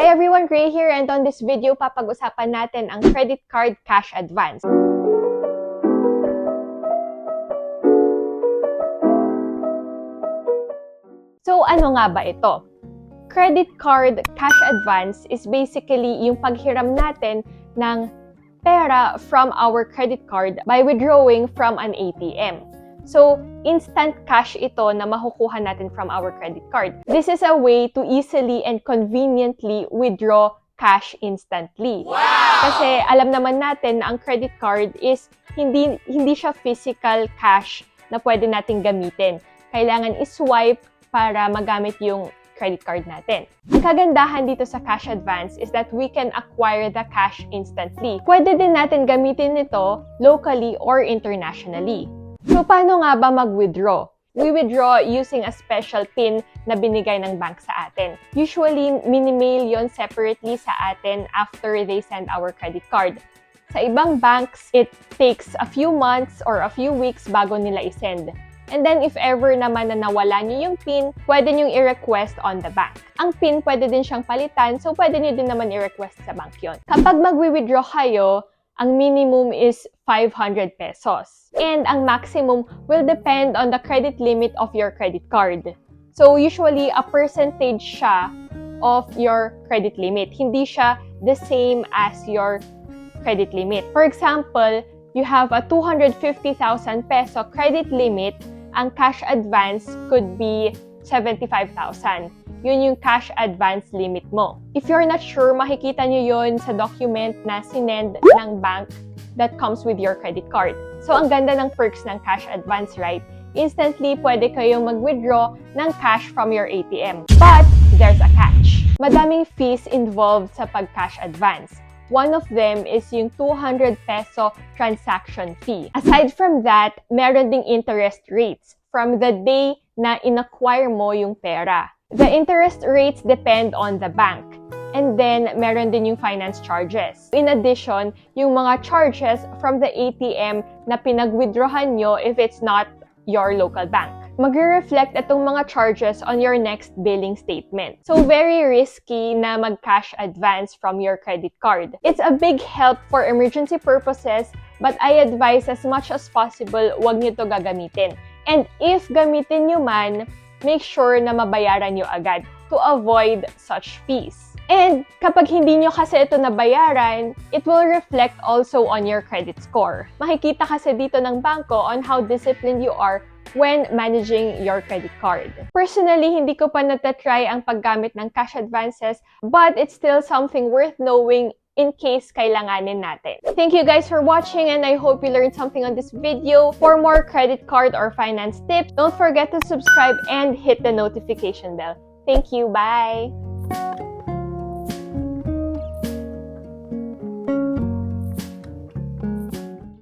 Hi everyone, Gray here, and on this video, papag-usapan natin ang credit card cash advance. So ano nga ba ito? Credit card cash advance is basically yung paghiram natin ng pera from our credit card by withdrawing from an ATM. So, instant cash ito na makukuha natin from our credit card. This is a way to easily and conveniently withdraw cash instantly. Wow! Kasi alam naman natin na ang credit card is hindi siya physical cash na pwede nating gamitin. Kailangan i-swipe para magamit yung credit card natin. Ang kagandahan dito sa cash advance is that we can acquire the cash instantly. Pwede din natin gamitin ito locally or internationally. So, paano nga ba mag-withdraw? We withdraw using a special PIN na binigay ng bank sa atin. Usually, mini-mail yon separately sa atin after they send our credit card. Sa ibang banks, it takes a few months or a few weeks bago nila i-send. And then, if ever naman na nawala nyo yung PIN, pwede nyo i-request on the bank. Ang PIN, pwede din siyang palitan, so pwede nyo din naman i-request sa bank yon. Kapag mag-withdraw kayo, ang minimum is 500 pesos. And ang maximum will depend on the credit limit of your credit card. So, usually, a percentage siya of your credit limit. Hindi siya the same as your credit limit. For example, you have a 250,000 peso credit limit, ang cash advance could be 75,000. Yun yung cash advance limit mo. If you're not sure, makikita nyo yun sa document na sinend ng bank that comes with your credit card. So, ang ganda ng perks ng cash advance, right? Instantly, pwede kayong mag-withdraw ng cash from your ATM. But, there's a catch. Madaming fees involved sa pag-cash advance. One of them is yung 200 peso transaction fee. Aside from that, meron ding interest rates from the day na in-acquire mo yung pera. The interest rates depend on the bank. And then, meron din yung finance charges. In addition, yung mga charges from the ATM na pinag-withdrawhan nyo if it's not your local bank. Magre-reflect itong mga charges on your next billing statement. So, very risky na mag-cash advance from your credit card. It's a big help for emergency purposes, but I advise as much as possible, huwag nyo to gagamitin. And if gamitin nyo man, make sure na mabayaran nyo agad to avoid such fees. And kapag hindi nyo kasi ito nabayaran, it will reflect also on your credit score. Makikita kasi dito ng bangko on how disciplined you are when managing your credit card. Personally, hindi ko pa natatry ang paggamit ng cash advances, but it's still something worth knowing in case kailanganin natin. Thank you guys for watching, and I hope you learned something on this video. For more credit card or finance tips, don't forget to subscribe and hit the notification bell. Thank you. Bye!